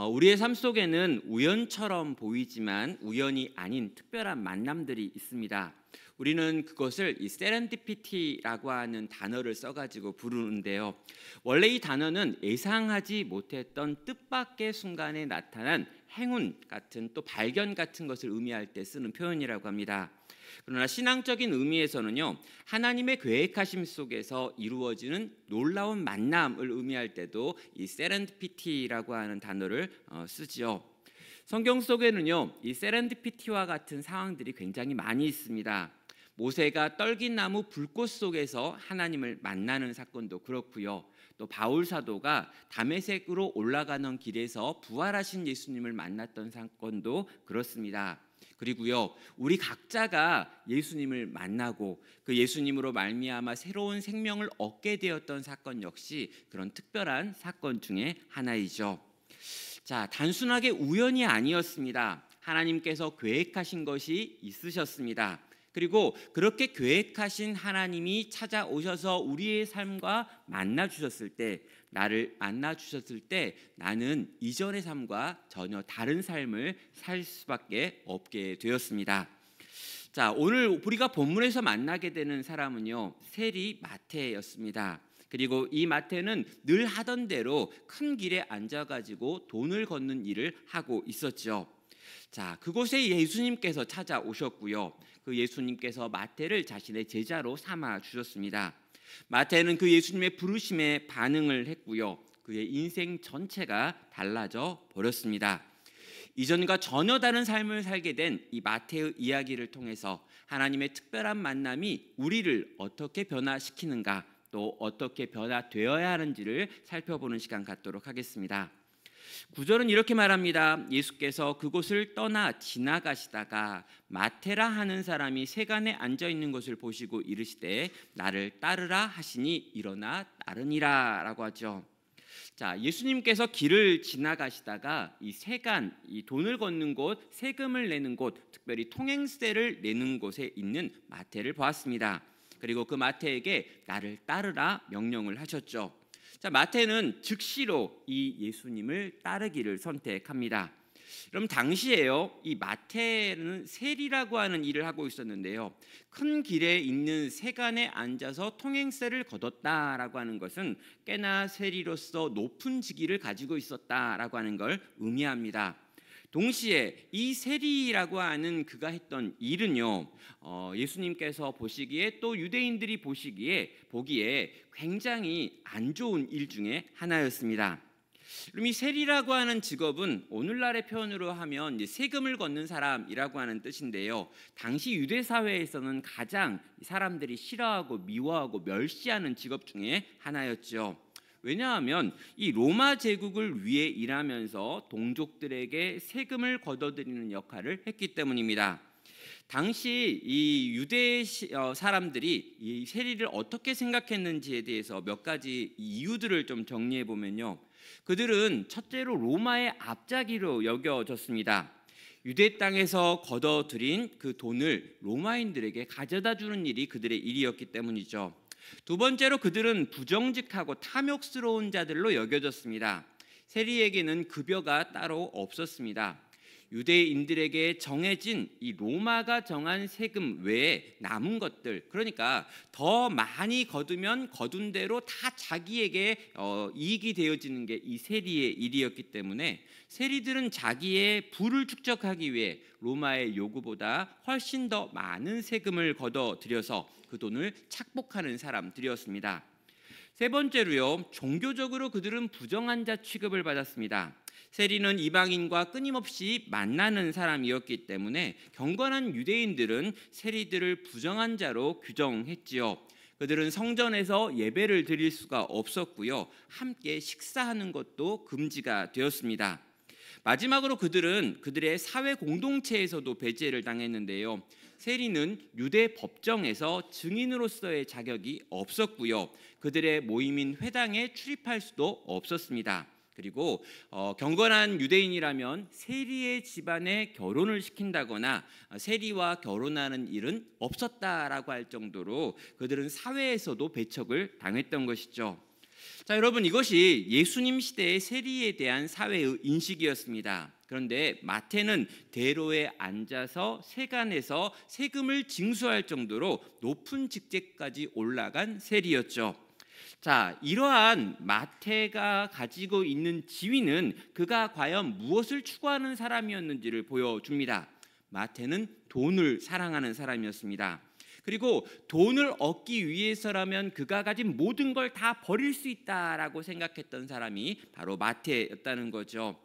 우리의 삶 속에는 우연처럼 보이지만 우연이 아닌 특별한 만남들이 있습니다. 우리는 그것을 이 세렌디피티라고 하는 단어를 써가지고 부르는데요. 원래 이 단어는 예상하지 못했던 뜻밖의 순간에 나타난 행운 같은 또 발견 같은 것을 의미할 때 쓰는 표현이라고 합니다. 그러나 신앙적인 의미에서는요, 하나님의 계획하심 속에서 이루어지는 놀라운 만남을 의미할 때도 이 세렌디피티라고 하는 단어를 쓰지요. 성경 속에는요, 이 세렌디피티와 같은 상황들이 굉장히 많이 있습니다. 모세가 떨기나무 불꽃 속에서 하나님을 만나는 사건도 그렇고요. 또 바울 사도가 다메섹으로 올라가는 길에서 부활하신 예수님을 만났던 사건도 그렇습니다. 그리고요, 우리 각자가 예수님을 만나고 그 예수님으로 말미암아 새로운 생명을 얻게 되었던 사건 역시 그런 특별한 사건 중에 하나이죠. 자, 단순하게 우연이 아니었습니다. 하나님께서 계획하신 것이 있으셨습니다. 그리고 그렇게 계획하신 하나님이 찾아오셔서 우리의 삶과 만나 주셨을 때, 나를 만나 주셨을 때 나는 이전의 삶과 전혀 다른 삶을 살 수밖에 없게 되었습니다. 자, 오늘 우리가 본문에서 만나게 되는 사람은요, 세리 마태였습니다. 그리고 이 마태는 늘 하던 대로 큰 길에 앉아가지고 돈을 걷는 일을 하고 있었죠. 자, 그곳에 예수님께서 찾아오셨고요. 그 예수님께서 마태를 자신의 제자로 삼아 주셨습니다. 마태는 그 예수님의 부르심에 반응을 했고요. 그의 인생 전체가 달라져 버렸습니다. 이전과 전혀 다른 삶을 살게 된 이 마태의 이야기를 통해서 하나님의 특별한 만남이 우리를 어떻게 변화시키는가, 또 어떻게 변화되어야 하는지를 살펴보는 시간 갖도록 하겠습니다. 9절은 이렇게 말합니다. 예수께서 그곳을 떠나 지나가시다가 마테라 하는 사람이 세간에 앉아 있는 것을 보시고 이르시되 나를 따르라 하시니 일어나 따르니라 라고 하죠. 자, 예수님께서 길을 지나가시다가 이 세간, 이 돈을 걷는 곳, 세금을 내는 곳, 특별히 통행세를 내는 곳에 있는 마태를 보았습니다. 그리고 그 마태에게 나를 따르라 명령을 하셨죠. 자, 마태는 즉시로 이 예수님을 따르기를 선택합니다. 그럼 당시에요, 이 마태는 세리라고 하는 일을 하고 있었는데요, 큰 길에 있는 세간에 앉아서 통행세를 걷었다라고 하는 것은 꽤나 세리로서 높은 직위를 가지고 있었다라고 하는 걸 의미합니다. 동시에 이 세리라고 하는 그가 했던 일은요, 예수님께서 보시기에 또 유대인들이 보기에 굉장히 안 좋은 일 중에 하나였습니다. 그럼 이 세리라고 하는 직업은 오늘날의 표현으로 하면 이제 세금을 걷는 사람이라고 하는 뜻인데요, 당시 유대 사회에서는 가장 사람들이 싫어하고 미워하고 멸시하는 직업 중에 하나였죠. 왜냐하면 이 로마 제국을 위해 일하면서 동족들에게 세금을 걷어들이는 역할을 했기 때문입니다. 당시 이 유대 사람들이 이 세리를 어떻게 생각했는지에 대해서 몇 가지 이유들을 좀 정리해 보면요, 그들은 첫째로 로마의 앞잡이로 여겨졌습니다. 유대 땅에서 걷어들인 그 돈을 로마인들에게 가져다 주는 일이 그들의 일이었기 때문이죠. 두 번째로 그들은 부정직하고 탐욕스러운 자들로 여겨졌습니다. 세리에게는 급여가 따로 없었습니다. 유대인들에게 정해진 이 로마가 정한 세금 외에 남은 것들, 그러니까 더 많이 거두면 거둔 대로 다 자기에게 이익이 되어지는 게 이 세리의 일이었기 때문에 세리들은 자기의 부를 축적하기 위해 로마의 요구보다 훨씬 더 많은 세금을 걷어들여서 그 돈을 착복하는 사람들이었습니다. 세 번째로요, 종교적으로 그들은 부정한 자 취급을 받았습니다. 세리는 이방인과 끊임없이 만나는 사람이었기 때문에 경건한 유대인들은 세리들을 부정한 자로 규정했지요. 그들은 성전에서 예배를 드릴 수가 없었고요, 함께 식사하는 것도 금지가 되었습니다. 마지막으로 그들은 그들의 사회 공동체에서도 배제를 당했는데요, 세리는 유대 법정에서 증인으로서의 자격이 없었고요, 그들의 모임인 회당에 출입할 수도 없었습니다. 그리고 경건한 유대인이라면 세리의 집안에 결혼을 시킨다거나 세리와 결혼하는 일은 없었다라고 할 정도로 그들은 사회에서도 배척을 당했던 것이죠. 자, 여러분, 이것이 예수님 시대의 세리에 대한 사회의 인식이었습니다. 그런데 마태는 대로에 앉아서 세간에서 세금을 징수할 정도로 높은 직책까지 올라간 세리였죠. 자, 이러한 마태가 가지고 있는 지위는 그가 과연 무엇을 추구하는 사람이었는지를 보여줍니다. 마태는 돈을 사랑하는 사람이었습니다. 그리고 돈을 얻기 위해서라면 그가 가진 모든 걸 다 버릴 수 있다라고 생각했던 사람이 바로 마태였다는 거죠.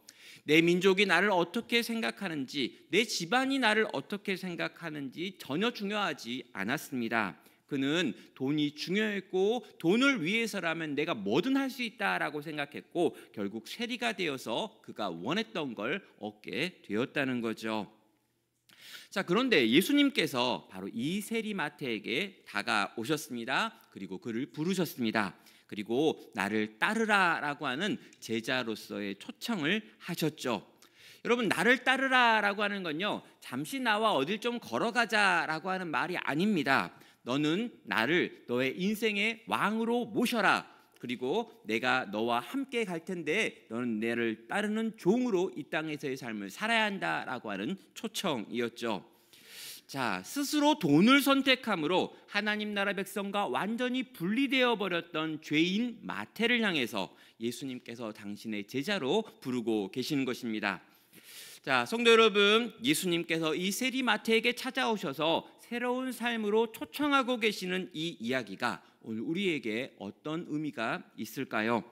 내 민족이 나를 어떻게 생각하는지, 내 집안이 나를 어떻게 생각하는지 전혀 중요하지 않았습니다. 그는 돈이 중요했고 돈을 위해서라면 내가 뭐든 할 수 있다라고 생각했고 결국 세리가 되어서 그가 원했던 걸 얻게 되었다는 거죠. 자, 그런데 예수님께서 바로 이 세리 마태에게 다가오셨습니다. 그리고 그를 부르셨습니다. 그리고 나를 따르라라고 하는 제자로서의 초청을 하셨죠. 여러분, 나를 따르라라고 하는 건요, 잠시 나와 어딜 좀 걸어가자라고 하는 말이 아닙니다. 너는 나를 너의 인생의 왕으로 모셔라. 그리고 내가 너와 함께 갈 텐데 너는 나를 따르는 종으로 이 땅에서의 삶을 살아야 한다라고 하는 초청이었죠. 자, 스스로 돈을 선택함으로 하나님 나라 백성과 완전히 분리되어 버렸던 죄인 마태를 향해서 예수님께서 당신의 제자로 부르고 계시는 것입니다. 자, 성도 여러분, 예수님께서 이 세리 마태에게 찾아오셔서 새로운 삶으로 초청하고 계시는 이 이야기가 오늘 우리에게 어떤 의미가 있을까요?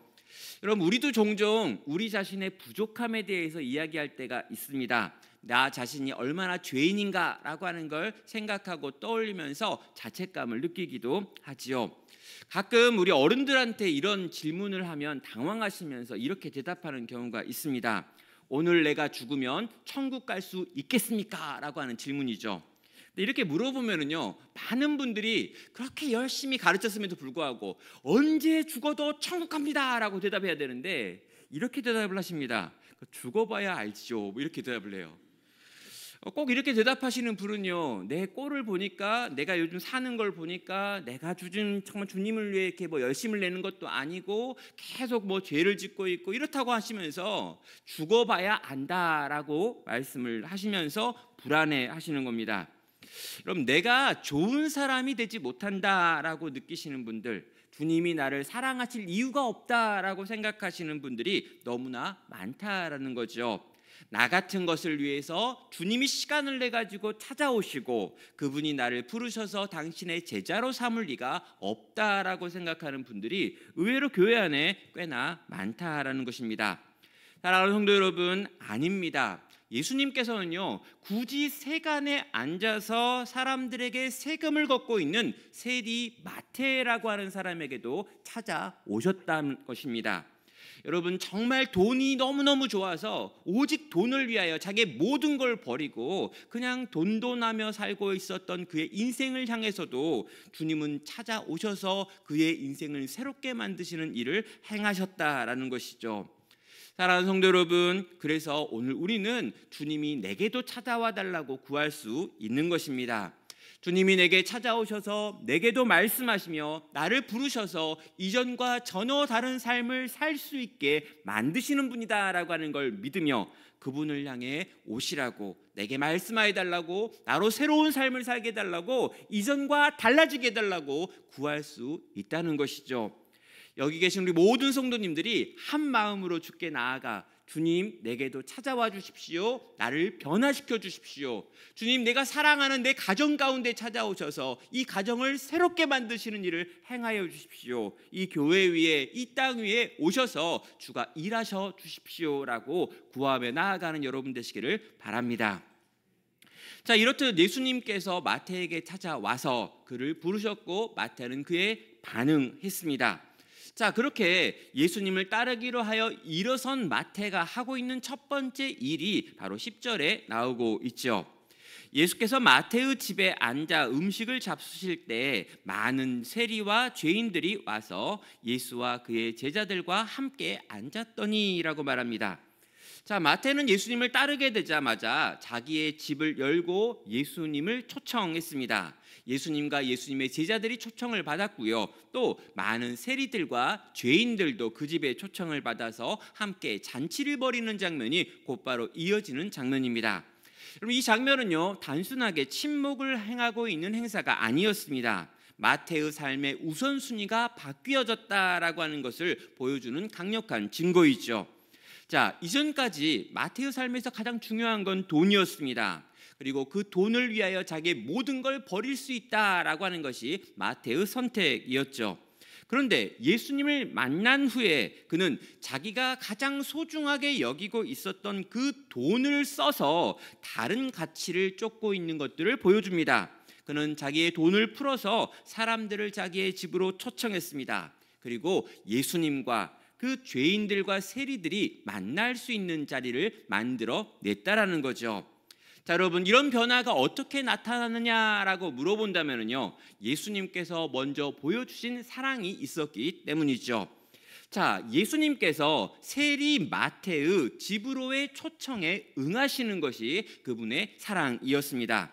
여러분, 우리도 종종 우리 자신의 부족함에 대해서 이야기할 때가 있습니다. 나 자신이 얼마나 죄인인가라고 하는 걸 생각하고 떠올리면서 자책감을 느끼기도 하지요. 가끔 우리 어른들한테 이런 질문을 하면 당황하시면서 이렇게 대답하는 경우가 있습니다. 오늘 내가 죽으면 천국 갈 수 있겠습니까? 라고 하는 질문이죠. 근데 이렇게 물어보면은요, 많은 분들이 그렇게 열심히 가르쳤음에도 불구하고 언제 죽어도 천국 갑니다 라고 대답해야 되는데 이렇게 대답을 하십니다. 죽어봐야 알지요. 이렇게 대답을 해요. 꼭 이렇게 대답하시는 분은요, 내 꼴을 보니까, 내가 요즘 사는 걸 보니까 내가 요즘 정말 주님을 위해 이렇게 뭐 열심을 내는 것도 아니고 계속 뭐 죄를 짓고 있고 이렇다고 하시면서 죽어봐야 안다라고 말씀을 하시면서 불안해 하시는 겁니다. 그럼 내가 좋은 사람이 되지 못한다라고 느끼시는 분들, 주님이 나를 사랑하실 이유가 없다라고 생각하시는 분들이 너무나 많다라는 거죠. 나 같은 것을 위해서 주님이 시간을 내 가지고 찾아오시고 그분이 나를 부르셔서 당신의 제자로 삼을 리가 없다라고 생각하는 분들이 의외로 교회 안에 꽤나 많다라는 것입니다. 사랑하는 성도 여러분, 아닙니다. 예수님께서는요, 굳이 세간에 앉아서 사람들에게 세금을 걷고 있는 세리 마태라고 하는 사람에게도 찾아오셨다는 것입니다. 여러분, 정말 돈이 너무너무 좋아서 오직 돈을 위하여 자기의 모든 걸 버리고 그냥 돈돈하며 살고 있었던 그의 인생을 향해서도 주님은 찾아오셔서 그의 인생을 새롭게 만드시는 일을 행하셨다라는 것이죠. 사랑하는 성도 여러분, 그래서 오늘 우리는 주님이 내게도 찾아와 달라고 구할 수 있는 것입니다. 주님이 내게 찾아오셔서 내게도 말씀하시며 나를 부르셔서 이전과 전혀 다른 삶을 살 수 있게 만드시는 분이다라고 하는 걸 믿으며 그분을 향해 오시라고, 내게 말씀하여 달라고, 나로 새로운 삶을 살게 해달라고, 이전과 달라지게 해달라고 구할 수 있다는 것이죠. 여기 계신 우리 모든 성도님들이 한 마음으로 주께 나아가 주님, 내게도 찾아와 주십시오. 나를 변화시켜 주십시오. 주님, 내가 사랑하는 내 가정 가운데 찾아오셔서 이 가정을 새롭게 만드시는 일을 행하여 주십시오. 이 교회 위에, 이 땅 위에 오셔서 주가 일하셔 주십시오라고 구하며 나아가는 여러분 되시기를 바랍니다. 자, 이렇듯 예수님께서 마태에게 찾아와서 그를 부르셨고 마태는 그에 반응했습니다. 자, 그렇게 예수님을 따르기로 하여 일어선 마태가 하고 있는 첫 번째 일이 바로 10절에 나오고 있죠. 예수께서 마태의 집에 앉아 음식을 잡수실 때 많은 세리와 죄인들이 와서 예수와 그의 제자들과 함께 앉았더니라고 말합니다. 자, 마태는 예수님을 따르게 되자마자 자기의 집을 열고 예수님을 초청했습니다. 예수님과 예수님의 제자들이 초청을 받았고요. 또 많은 세리들과 죄인들도 그 집에 초청을 받아서 함께 잔치를 벌이는 장면이 곧바로 이어지는 장면입니다. 여러분, 이 장면은요, 단순하게 친목을 행하고 있는 행사가 아니었습니다. 마태의 삶의 우선순위가 바뀌어졌다라고 하는 것을 보여주는 강력한 증거이죠. 자, 이전까지 마태의 삶에서 가장 중요한 건 돈이었습니다. 그리고 그 돈을 위하여 자기의 모든 걸 버릴 수 있다라고 하는 것이 마태의 선택이었죠. 그런데 예수님을 만난 후에 그는 자기가 가장 소중하게 여기고 있었던 그 돈을 써서 다른 가치를 쫓고 있는 것들을 보여줍니다. 그는 자기의 돈을 풀어서 사람들을 자기의 집으로 초청했습니다. 그리고 예수님과 그 죄인들과 세리들이 만날 수 있는 자리를 만들어 냈다라는 거죠. 자, 여러분, 이런 변화가 어떻게 나타나느냐라고 물어본다면요, 예수님께서 먼저 보여주신 사랑이 있었기 때문이죠. 자, 예수님께서 세리 마태의 집으로의 초청에 응하시는 것이 그분의 사랑이었습니다.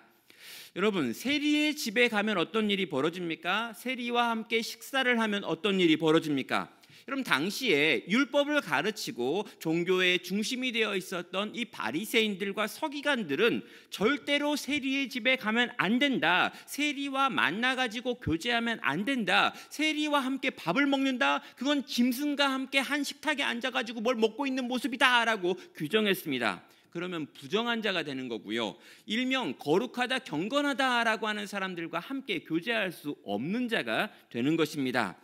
여러분, 세리의 집에 가면 어떤 일이 벌어집니까? 세리와 함께 식사를 하면 어떤 일이 벌어집니까? 여러분, 당시에 율법을 가르치고 종교의 중심이 되어 있었던 이 바리새인들과 서기관들은 절대로 세리의 집에 가면 안 된다, 세리와 만나가지고 교제하면 안 된다, 세리와 함께 밥을 먹는다, 그건 짐승과 함께 한 식탁에 앉아가지고 뭘 먹고 있는 모습이다라고 규정했습니다. 그러면 부정한 자가 되는 거고요, 일명 거룩하다, 경건하다라고 하는 사람들과 함께 교제할 수 없는 자가 되는 것입니다.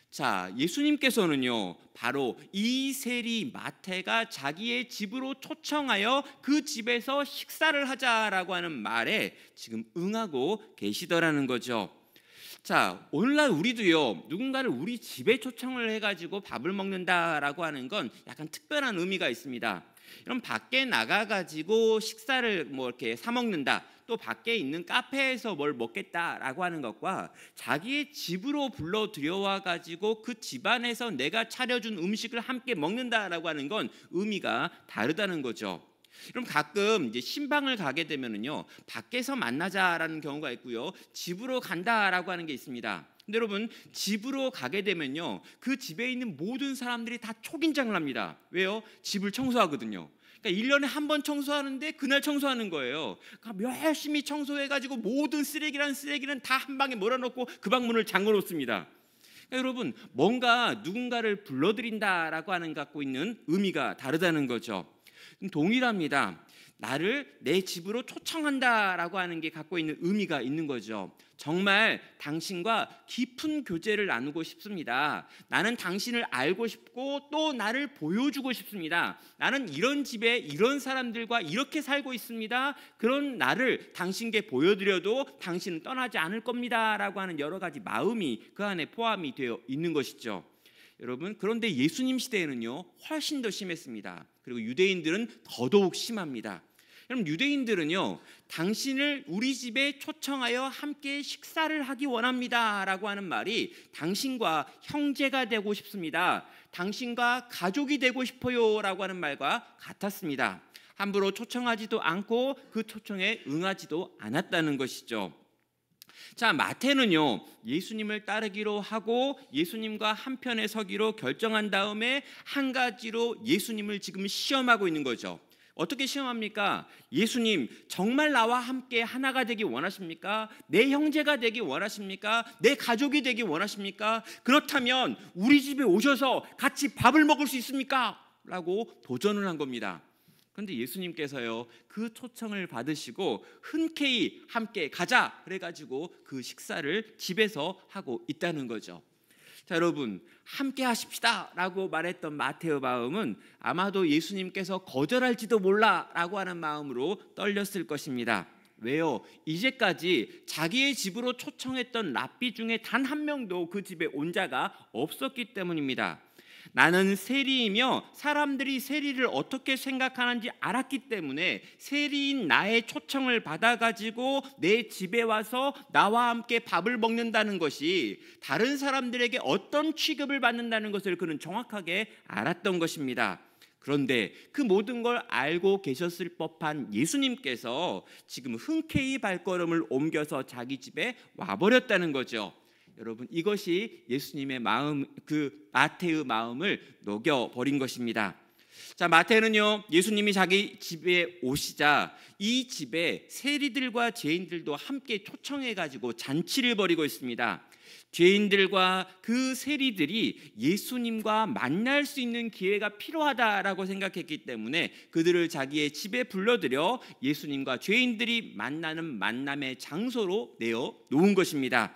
자, 예수님께서는요, 바로 이 세리 마태가 자기의 집으로 초청하여 그 집에서 식사를 하자라고 하는 말에 지금 응하고 계시더라는 거죠. 자, 오늘날 우리도요, 누군가를 우리 집에 초청을 해가지고 밥을 먹는다라고 하는 건 약간 특별한 의미가 있습니다. 그럼 밖에 나가가지고 식사를 이렇게 사 먹는다, 또 밖에 있는 카페에서 뭘 먹겠다라고 하는 것과 자기의 집으로 불러 들여와 가지고 그 집안에서 내가 차려준 음식을 함께 먹는다라고 하는 건 의미가 다르다는 거죠. 그럼 가끔 이제 신방을 가게 되면은요, 밖에서 만나자라는 경우가 있고요, 집으로 간다라고 하는 게 있습니다. 근데 여러분, 집으로 가게 되면요, 그 집에 있는 모든 사람들이 다 초긴장을 합니다. 왜요? 집을 청소하거든요. 그러니까 1년에 한 번 청소하는데 그날 청소하는 거예요. 그러니까 열심히 청소해가지고 모든 쓰레기는 다 한 방에 몰아넣고 그 방 문을 잠궈 놓습니다. 그러니까 여러분, 뭔가 누군가를 불러들인다라고 하는 갖고 있는 의미가 다르다는 거죠. 동일합니다. 나를 내 집으로 초청한다라고 하는 게 갖고 있는 의미가 있는 거죠. 정말 당신과 깊은 교제를 나누고 싶습니다. 나는 당신을 알고 싶고 또 나를 보여주고 싶습니다. 나는 이런 집에 이런 사람들과 이렇게 살고 있습니다. 그런 나를 당신께 보여드려도 당신은 떠나지 않을 겁니다 라고 하는 여러 가지 마음이 그 안에 포함이 되어 있는 것이죠. 여러분, 그런데 예수님 시대에는요, 훨씬 더 심했습니다. 그리고 유대인들은 더더욱 심합니다. 여러분, 유대인들은요, 당신을 우리 집에 초청하여 함께 식사를 하기 원합니다 라고 하는 말이 당신과 형제가 되고 싶습니다, 당신과 가족이 되고 싶어요 라고 하는 말과 같았습니다. 함부로 초청하지도 않고 그 초청에 응하지도 않았다는 것이죠. 자, 마태는요, 예수님을 따르기로 하고 예수님과 한편에 서기로 결정한 다음에 한 가지로 예수님을 지금 시험하고 있는 거죠. 어떻게 시험합니까? 예수님, 정말 나와 함께 하나가 되기 원하십니까? 내 형제가 되기 원하십니까? 내 가족이 되기 원하십니까? 그렇다면 우리 집에 오셔서 같이 밥을 먹을 수 있습니까? 라고 도전을 한 겁니다. 그런데 예수님께서요, 그 초청을 받으시고 흔쾌히 함께 가자 그래가지고 그 식사를 집에서 하고 있다는 거죠. 자, 여러분, 함께 하십시다 라고 말했던 마태의 마음은 아마도 예수님께서 거절할지도 몰라 라고 하는 마음으로 떨렸을 것입니다. 왜요? 이제까지 자기의 집으로 초청했던 랍비 중에 단 한 명도 그 집에 온 자가 없었기 때문입니다. 나는 세리이며 사람들이 세리를 어떻게 생각하는지 알았기 때문에 세리인 나의 초청을 받아가지고 내 집에 와서 나와 함께 밥을 먹는다는 것이 다른 사람들에게 어떤 취급을 받는다는 것을 그는 정확하게 알았던 것입니다. 그런데 그 모든 걸 알고 계셨을 법한 예수님께서 지금 흔쾌히 발걸음을 옮겨서 자기 집에 와버렸다는 거죠. 여러분, 이것이 예수님의 마음, 그 마태의 마음을 녹여버린 것입니다. 자, 마태는요, 예수님이 자기 집에 오시자 이 집에 세리들과 죄인들도 함께 초청해가지고 잔치를 벌이고 있습니다. 죄인들과 그 세리들이 예수님과 만날 수 있는 기회가 필요하다라고 생각했기 때문에 그들을 자기의 집에 불러들여 예수님과 죄인들이 만나는 만남의 장소로 내어 놓은 것입니다.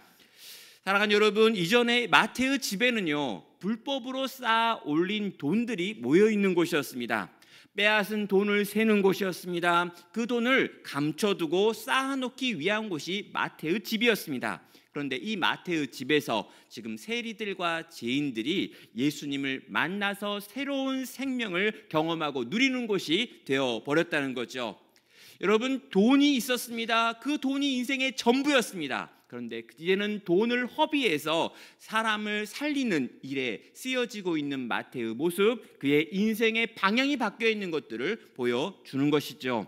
사랑하는 여러분, 이전에 마태의 집에는요, 불법으로 쌓아 올린 돈들이 모여 있는 곳이었습니다. 빼앗은 돈을 세는 곳이었습니다. 그 돈을 감춰두고 쌓아놓기 위한 곳이 마태의 집이었습니다. 그런데 이 마태의 집에서 지금 세리들과 죄인들이 예수님을 만나서 새로운 생명을 경험하고 누리는 곳이 되어 버렸다는 거죠. 여러분, 돈이 있었습니다. 그 돈이 인생의 전부였습니다. 그런데 이제는 돈을 허비해서 사람을 살리는 일에 쓰여지고 있는 마태의 모습, 그의 인생의 방향이 바뀌어 있는 것들을 보여주는 것이죠.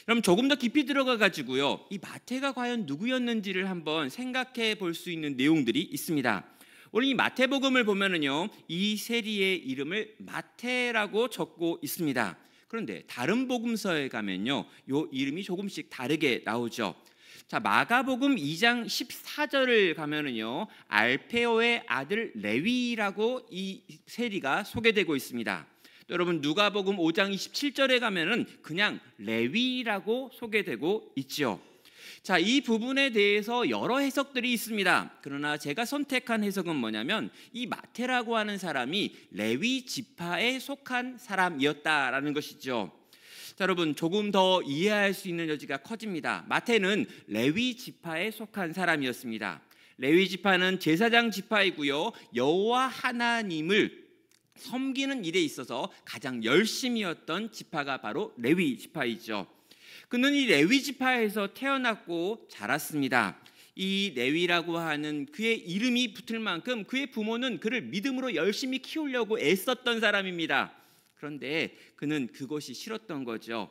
그럼 조금 더 깊이 들어가 가지고요, 이 마태가 과연 누구였는지를 한번 생각해 볼 수 있는 내용들이 있습니다. 오늘 이 마태복음을 보면은요, 이 세리의 이름을 마태라고 적고 있습니다. 그런데 다른 복음서에 가면요, 이 이름이 조금씩 다르게 나오죠. 자, 마가복음 2장 14절을 가면은요, 알페오의 아들 레위라고 이 세리가 소개되고 있습니다. 또 여러분, 누가복음 5장 27절에 가면은 그냥 레위라고 소개되고 있죠. 자, 이 부분에 대해서 여러 해석들이 있습니다. 그러나 제가 선택한 해석은 뭐냐면, 이 마태라고 하는 사람이 레위 지파에 속한 사람이었다라는 것이죠. 자, 여러분, 조금 더 이해할 수 있는 여지가 커집니다. 마태는 레위 지파에 속한 사람이었습니다. 레위 지파는 제사장 지파이고요, 여호와 하나님을 섬기는 일에 있어서 가장 열심이었던 지파가 바로 레위 지파이죠. 그는 이 레위 지파에서 태어났고 자랐습니다. 이 레위라고 하는 그의 이름이 붙을 만큼 그의 부모는 그를 믿음으로 열심히 키우려고 애썼던 사람입니다. 그런데 그는 그것이 싫었던 거죠.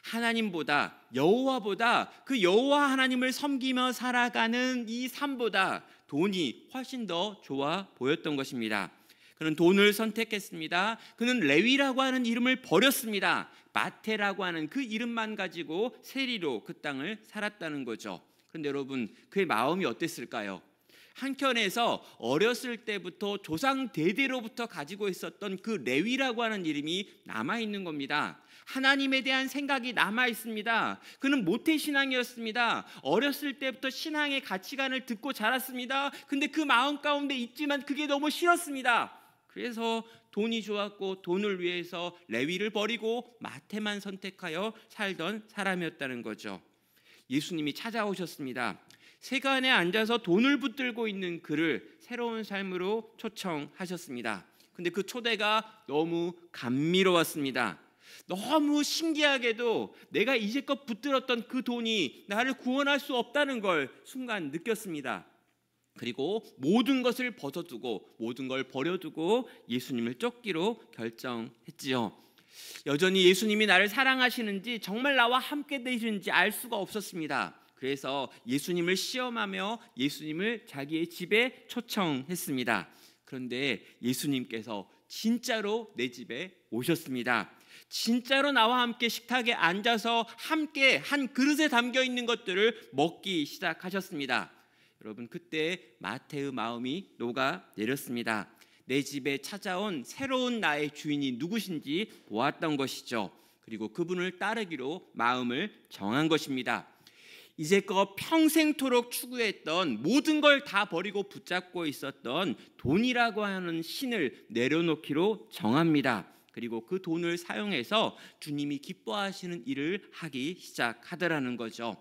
하나님보다, 여호와보다, 그 여호와 하나님을 섬기며 살아가는 이 삶보다 돈이 훨씬 더 좋아 보였던 것입니다. 그는 돈을 선택했습니다. 그는 레위라고 하는 이름을 버렸습니다. 마태라고 하는 그 이름만 가지고 세리로 그 땅을 살았다는 거죠. 그런데 여러분, 그의 마음이 어땠을까요? 한켠에서 어렸을 때부터 조상 대대로부터 가지고 있었던 그 레위라고 하는 이름이 남아있는 겁니다. 하나님에 대한 생각이 남아있습니다. 그는 모태신앙이었습니다. 어렸을 때부터 신앙의 가치관을 듣고 자랐습니다. 근데 그 마음 가운데 있지만 그게 너무 싫었습니다. 그래서 돈이 좋았고 돈을 위해서 레위를 버리고 마태만 선택하여 살던 사람이었다는 거죠. 예수님이 찾아오셨습니다. 세간에 앉아서 돈을 붙들고 있는 그를 새로운 삶으로 초청하셨습니다. 근데 그 초대가 너무 감미로웠습니다. 너무 신기하게도 내가 이제껏 붙들었던 그 돈이 나를 구원할 수 없다는 걸 순간 느꼈습니다. 그리고 모든 것을 벗어두고 모든 걸 버려두고 예수님을 쫓기로 결정했지요. 여전히 예수님이 나를 사랑하시는지, 정말 나와 함께 되시는지 알 수가 없었습니다. 그래서 예수님을 시험하며 예수님을 자기의 집에 초청했습니다. 그런데 예수님께서 진짜로 내 집에 오셨습니다. 진짜로 나와 함께 식탁에 앉아서 함께 한 그릇에 담겨 있는 것들을 먹기 시작하셨습니다. 여러분, 그때 마태의 마음이 녹아내렸습니다. 내 집에 찾아온 새로운 나의 주인이 누구신지 보았던 것이죠. 그리고 그분을 따르기로 마음을 정한 것입니다. 이제껏 평생토록 추구했던 모든 걸 다 버리고 붙잡고 있었던 돈이라고 하는 신을 내려놓기로 정합니다. 그리고 그 돈을 사용해서 주님이 기뻐하시는 일을 하기 시작하더라는 거죠.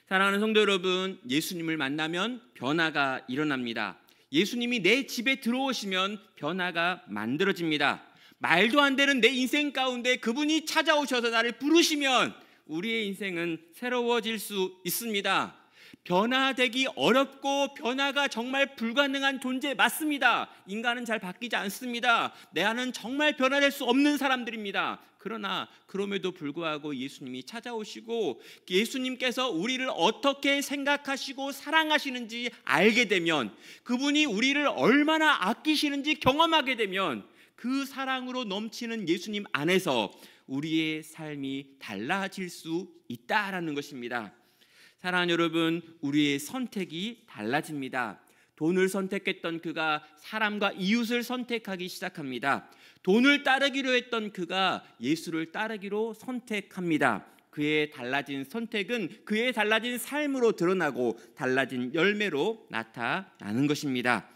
사랑하는 성도 여러분, 예수님을 만나면 변화가 일어납니다. 예수님이 내 집에 들어오시면 변화가 만들어집니다. 말도 안 되는 내 인생 가운데 그분이 찾아오셔서 나를 부르시면 우리의 인생은 새로워질 수 있습니다. 변화되기 어렵고 변화가 정말 불가능한 존재 맞습니다. 인간은 잘 바뀌지 않습니다. 내 안은 정말 변화될 수 없는 사람들입니다. 그러나 그럼에도 불구하고 예수님이 찾아오시고 예수님께서 우리를 어떻게 생각하시고 사랑하시는지 알게 되면, 그분이 우리를 얼마나 아끼시는지 경험하게 되면, 그 사랑으로 넘치는 예수님 안에서 우리의 삶이 달라질 수 있다라는 것입니다. 사랑하는 여러분, 우리의 선택이 달라집니다. 돈을 선택했던 그가 사람과 이웃을 선택하기 시작합니다. 돈을 따르기로 했던 그가 예수를 따르기로 선택합니다. 그의 달라진 선택은 그의 달라진 삶으로 드러나고 달라진 열매로 나타나는 것입니다.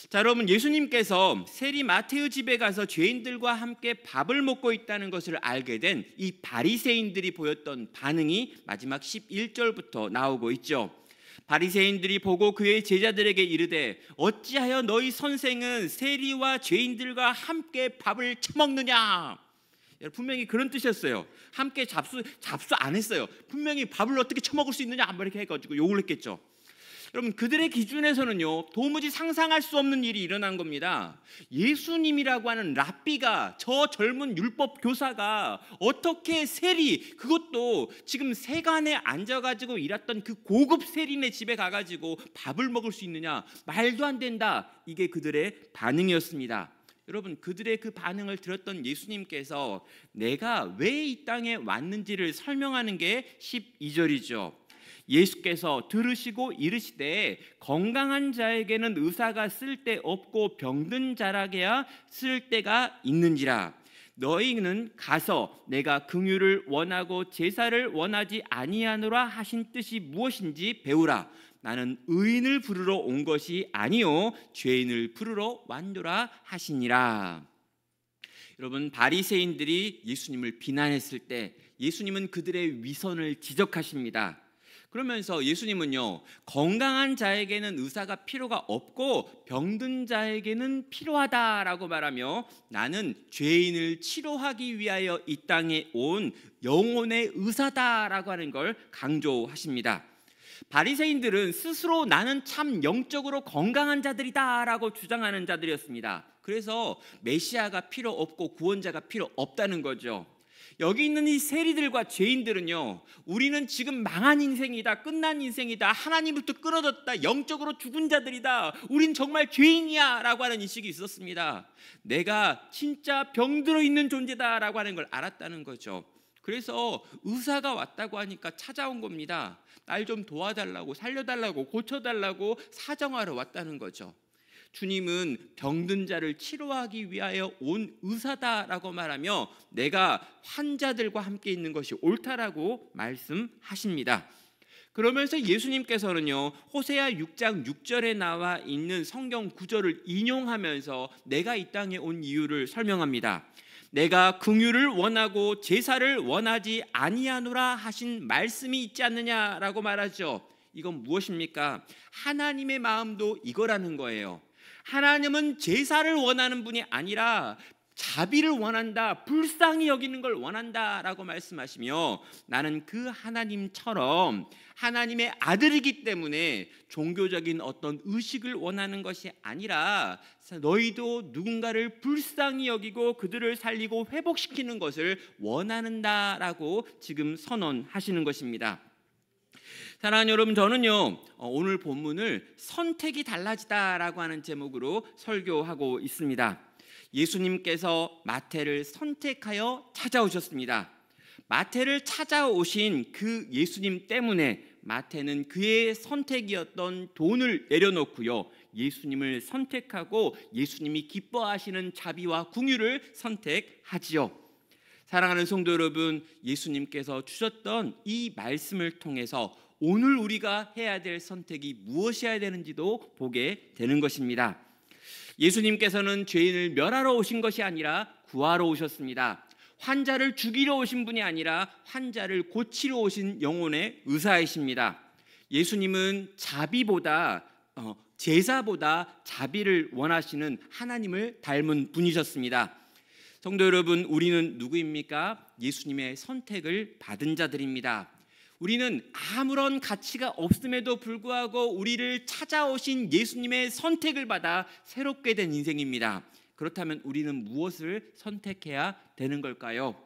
자, 여러분, 예수님께서 세리 마테오 집에 가서 죄인들과 함께 밥을 먹고 있다는 것을 알게 된 이 바리새인들이 보였던 반응이 마지막 11절부터 나오고 있죠. 바리새인들이 보고 그의 제자들에게 이르되 어찌하여 너희 선생은 세리와 죄인들과 함께 밥을 처먹느냐. 분명히 그런 뜻이었어요. 함께 잡수 안 했어요. 분명히 밥을 어떻게 처먹을 수 있느냐 이렇게 해가지고 욕을 했겠죠. 여러분, 그들의 기준에서는요, 도무지 상상할 수 없는 일이 일어난 겁니다. 예수님이라고 하는 랍비가, 저 젊은 율법 교사가 어떻게 세리, 그것도 지금 세간에 앉아가지고 일했던 그 고급 세리네 집에 가가지고 밥을 먹을 수 있느냐, 말도 안 된다. 이게 그들의 반응이었습니다. 여러분, 그들의 그 반응을 들었던 예수님께서 내가 왜 이 땅에 왔는지를 설명하는 게 12절이죠. 예수께서 들으시고 이르시되 건강한 자에게는 의사가 쓸데없고 병든 자라게야 쓸데가 있는지라. 너희는 가서 내가 긍휼을 원하고 제사를 원하지 아니하노라 하신 뜻이 무엇인지 배우라. 나는 의인을 부르러 온 것이 아니요 죄인을 부르러 왔노라 하시니라. 여러분, 바리새인들이 예수님을 비난했을 때 예수님은 그들의 위선을 지적하십니다. 그러면서 예수님은요, 건강한 자에게는 의사가 필요가 없고 병든 자에게는 필요하다라고 말하며 나는 죄인을 치료하기 위하여 이 땅에 온 영혼의 의사다라고 하는 걸 강조하십니다. 바리새인들은 스스로 나는 참 영적으로 건강한 자들이다라고 주장하는 자들이었습니다. 그래서 메시아가 필요 없고 구원자가 필요 없다는 거죠. 여기 있는 이 세리들과 죄인들은요, 우리는 지금 망한 인생이다, 끝난 인생이다, 하나님부터 끊어졌다, 영적으로 죽은 자들이다, 우린 정말 죄인이야 라고 하는 인식이 있었습니다. 내가 진짜 병들어 있는 존재다 라고 하는 걸 알았다는 거죠. 그래서 의사가 왔다고 하니까 찾아온 겁니다. 날 좀 도와달라고, 살려달라고, 고쳐달라고 사정하러 왔다는 거죠. 주님은 병든 자를 치료하기 위하여 온 의사다라고 말하며 내가 환자들과 함께 있는 것이 옳다라고 말씀하십니다. 그러면서 예수님께서는요, 호세아 6장 6절에 나와 있는 성경 구절을 인용하면서 내가 이 땅에 온 이유를 설명합니다. 내가 긍휼을 원하고 제사를 원하지 아니하노라 하신 말씀이 있지 않느냐라고 말하죠. 이건 무엇입니까? 하나님의 마음도 이거라는 거예요. 하나님은 제사를 원하는 분이 아니라 자비를 원한다, 불쌍히 여기는 걸 원한다라고 말씀하시며 나는 그 하나님처럼 하나님의 아들이기 때문에 종교적인 어떤 의식을 원하는 것이 아니라 너희도 누군가를 불쌍히 여기고 그들을 살리고 회복시키는 것을 원한다라고 지금 선언하시는 것입니다. 사랑하는 여러분, 저는요, 오늘 본문을 선택이 달라지다라고 하는 제목으로 설교하고 있습니다. 예수님께서 마태를 선택하여 찾아오셨습니다. 마태를 찾아오신 그 예수님 때문에 마태는 그의 선택이었던 돈을 내려놓고요, 예수님을 선택하고 예수님이 기뻐하시는 자비와 긍휼을 선택하지요. 사랑하는 성도 여러분, 예수님께서 주셨던 이 말씀을 통해서 오늘 우리가 해야 될 선택이 무엇이어야 되는지도 보게 되는 것입니다. 예수님께서는 죄인을 멸하러 오신 것이 아니라 구하러 오셨습니다. 환자를 죽이러 오신 분이 아니라 환자를 고치러 오신 영혼의 의사이십니다. 예수님은 제사보다 자비를 원하시는 하나님을 닮은 분이셨습니다. 성도 여러분, 우리는 누구입니까? 예수님의 선택을 받은 자들입니다. 우리는 아무런 가치가 없음에도 불구하고 우리를 찾아오신 예수님의 선택을 받아 새롭게 된 인생입니다. 그렇다면 우리는 무엇을 선택해야 되는 걸까요?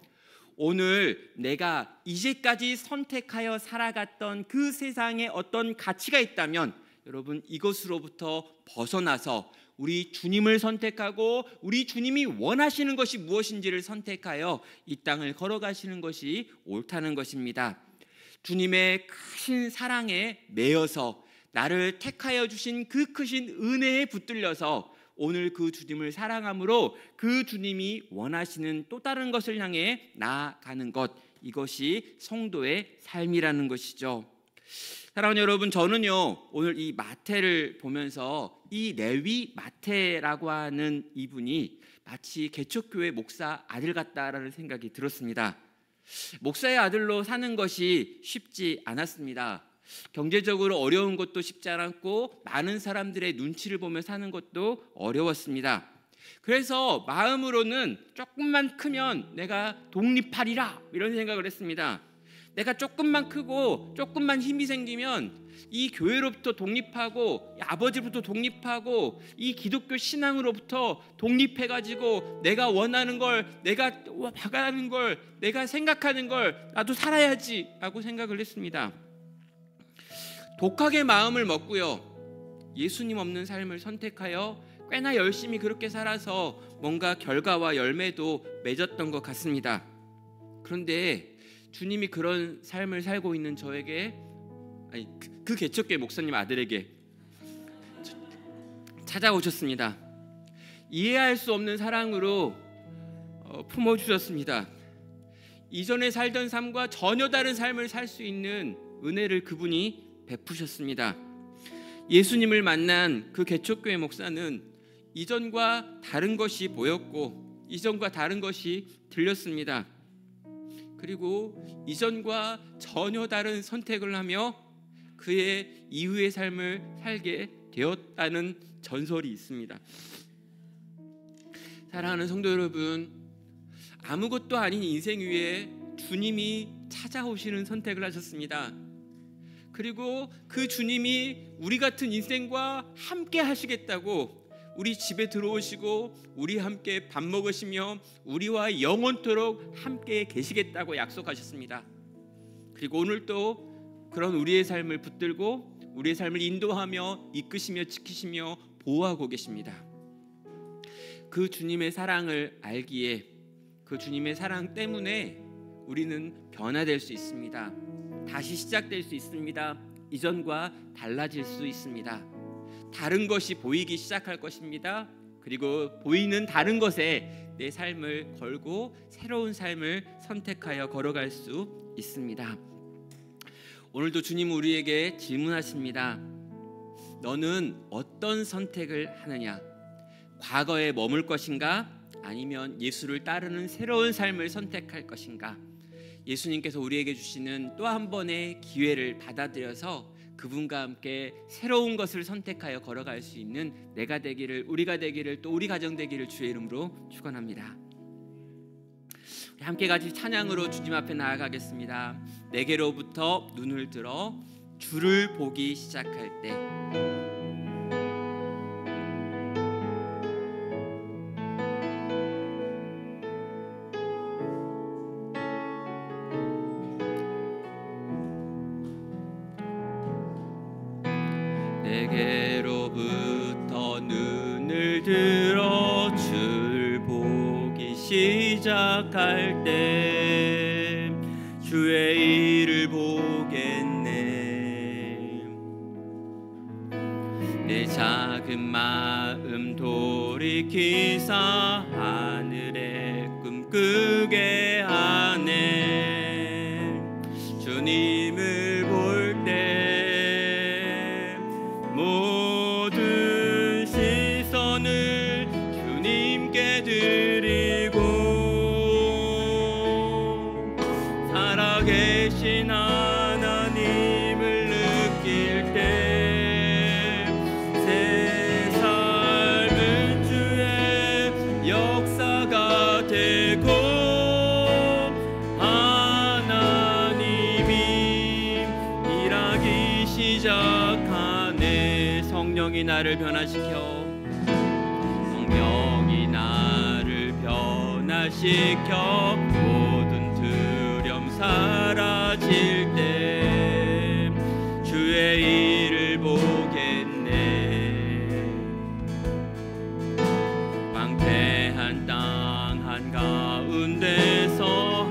오늘 내가 이제까지 선택하여 살아갔던 그 세상에 어떤 가치가 있다면 여러분, 이것으로부터 벗어나서 우리 주님을 선택하고 우리 주님이 원하시는 것이 무엇인지를 선택하여 이 땅을 걸어가시는 것이 옳다는 것입니다. 주님의 크신 사랑에 매여서 나를 택하여 주신 그 크신 은혜에 붙들려서 오늘 그 주님을 사랑함으로 그 주님이 원하시는 또 다른 것을 향해 나아가는 것, 이것이 성도의 삶이라는 것이죠. 사랑하는 여러분, 저는요 오늘 이 마태를 보면서 이 레위 마태라고 하는 이분이 마치 개척교회 목사 아들 같다라는 생각이 들었습니다. 목사의 아들로 사는 것이 쉽지 않았습니다. 경제적으로 어려운 것도 쉽지 않았고 많은 사람들의 눈치를 보며 사는 것도 어려웠습니다. 그래서 마음으로는 조금만 크면 내가 독립하리라 이런 생각을 했습니다. 내가 조금만 크고 조금만 힘이 생기면 이 교회로부터 독립하고 아버지로부터 독립하고 이 기독교 신앙으로부터 독립해가지고 내가 원하는 걸, 내가 바라는 걸, 내가 생각하는 걸 나도 살아야지 라고 생각을 했습니다. 독하게 마음을 먹고요, 예수님 없는 삶을 선택하여 꽤나 열심히 그렇게 살아서 뭔가 결과와 열매도 맺었던 것 같습니다. 그런데 주님이 그런 삶을 살고 있는 저에게, 아니 그 개척교회 목사님 아들에게 찾아오셨습니다. 이해할 수 없는 사랑으로 품어주셨습니다. 이전에 살던 삶과 전혀 다른 삶을 살 수 있는 은혜를 그분이 베푸셨습니다. 예수님을 만난 그 개척교회 목사는 이전과 다른 것이 보였고 이전과 다른 것이 들렸습니다. 그리고 이전과 전혀 다른 선택을 하며 그의 이후의 삶을 살게 되었다는 전설이 있습니다. 사랑하는 성도 여러분, 아무것도 아닌 인생 위에 주님이 찾아오시는 선택을 하셨습니다. 그리고 그 주님이 우리 같은 인생과 함께 하시겠다고 우리 집에 들어오시고 우리 함께 밥 먹으시며 우리와 영원토록 함께 계시겠다고 약속하셨습니다. 그리고 오늘도 그런 우리의 삶을 붙들고 우리의 삶을 인도하며 이끄시며 지키시며 보호하고 계십니다. 그 주님의 사랑을 알기에 그 주님의 사랑 때문에 우리는 변화될 수 있습니다. 다시 시작될 수 있습니다. 이전과 달라질 수 있습니다. 다른 것이 보이기 시작할 것입니다. 그리고 보이는 다른 것에 내 삶을 걸고 새로운 삶을 선택하여 걸어갈 수 있습니다. 오늘도 주님 우리에게 질문하십니다. 너는 어떤 선택을 하느냐? 과거에 머물 것인가? 아니면 예수를 따르는 새로운 삶을 선택할 것인가? 예수님께서 우리에게 주시는 또 한 번의 기회를 받아들여서 그분과 함께 새로운 것을 선택하여 걸어갈 수 있는 내가 되기를, 우리가 되기를, 또 우리 가정 되기를 주의 이름으로 축원합니다. 함께 같이 찬양으로 주님 앞에 나아가겠습니다. 내게로부터 눈을 들어 주를 보기 시작할 때 내게로부터 눈을 들어 주를 보기 시작할 때 주의 일을 보겠네. 내 작은 마음 돌이키사 하늘에 꿈꾸게 하네. 주님을 볼 때 모든 시선을 주님께 드리고 살아계신 하나님을 느낄 때 새 삶은 주의 역사가 되고 하나님이 성령이 나를 변화시켜 성령이 나를 변화시켜 모든 두려움 사라질 때 주의 일을 보겠네. 방패한 땅 한가운데서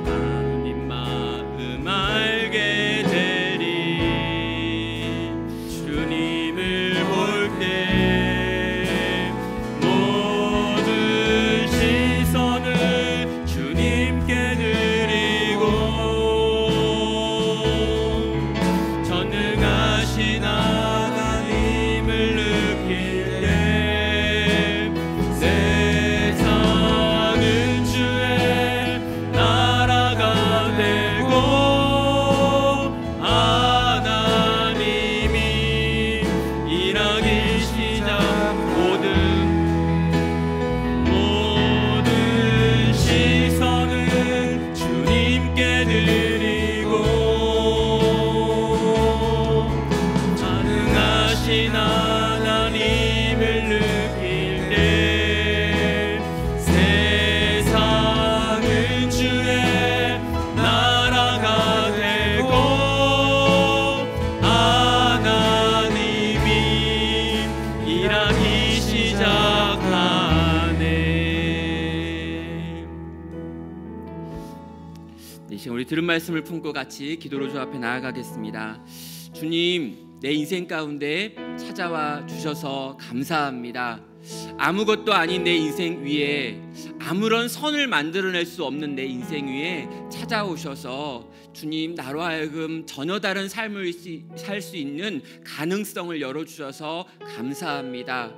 하나님 마음 알게 되리. 주님을 볼 때 모든 시선을 주님께 드리고 전능하신 하나님을 느낄 때 세상은 주의 나라가 되고 하나님이 일하기 시작 모든 시선을 주님께 드리고 가능하신 하나님을 느낄 때 세상은 주의 나라가 되고 하나님이 일하기 시작하네. 이 시간 우리 들은 말씀을 품고 같이 기도로 주 앞에 나아가겠습니다. 주님, 내 인생 가운데 찾아와 주셔서 감사합니다. 아무것도 아닌 내 인생 위에, 아무런 선을 만들어낼 수 없는 내 인생 위에 찾아오셔서 주님, 나로 하여금 전혀 다른 삶을 살 수 있는 가능성을 열어주셔서 감사합니다.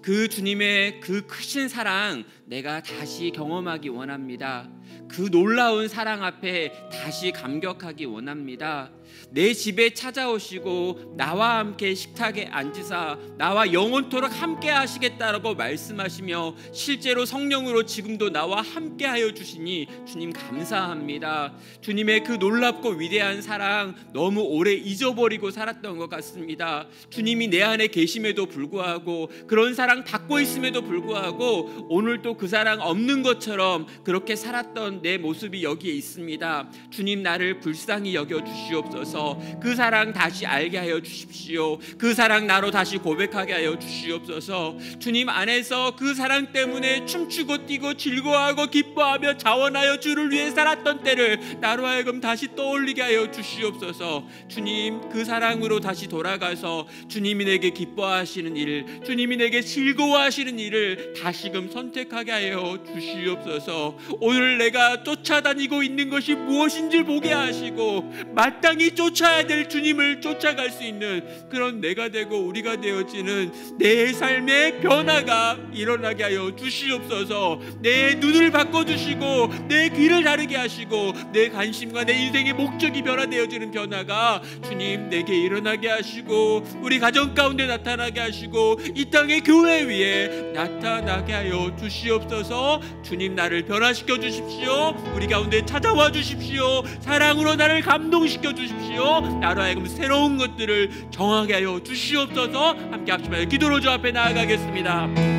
그 주님의 그 크신 사랑 내가 다시 경험하기 원합니다. 그 놀라운 사랑 앞에 다시 감격하기 원합니다. 내 집에 찾아오시고 나와 함께 식탁에 앉으사 나와 영원토록 함께 하시겠다라고 말씀하시며 실제로 성령으로 지금도 나와 함께 하여 주시니 주님 감사합니다. 주님의 그 놀랍고 위대한 사랑 너무 오래 잊어버리고 살았던 것 같습니다. 주님이 내 안에 계심에도 불구하고, 그런 사랑 받고 있음에도 불구하고 오늘 또 그 사랑 없는 것처럼 그렇게 살았던 내 모습이 여기에 있습니다. 주님, 나를 불쌍히 여겨 주시옵소서. 그 사랑 다시 알게 하여 주십시오. 그 사랑 나로 다시 고백하게 하여 주시옵소서. 주님 안에서 그 사랑 때문에 춤추고 뛰고 즐거워하고 기뻐하며 자원하여 주를 위해 살았던 때를 나로 하여금 다시 떠올리게 하여 주시옵소서. 주님, 그 사랑으로 다시 돌아가서 주님이 내게 기뻐하시는 일, 주님이 내게 즐거워하시는 일을 다시금 선택하게 하여 주시옵소서. 오늘 내가 쫓아다니고 있는 것이 무엇인지 보게 하시고 마땅히 쫓아야 될 주님을 쫓아갈 수 있는 그런 내가 되고 우리가 되어지는 내 삶의 변화가 일어나게 하여 주시옵소서. 내 눈을 바꿔주시고 내 귀를 다르게 하시고 내 관심과 내 인생의 목적이 변화되어지는 변화가 주님 내게 일어나게 하시고 우리 가정 가운데 나타나게 하시고 이 땅의 교회 위에 나타나게 하여 주시옵소서. 주님, 나를 변화시켜 주십시오. 우리 가운데 찾아와 주십시오. 사랑으로 나를 감동시켜 주십시오. 나로 하여금 새로운 것들을 정하게 하여 주시옵소서. 함께 합심하여 기도로 주 앞에 나아가겠습니다.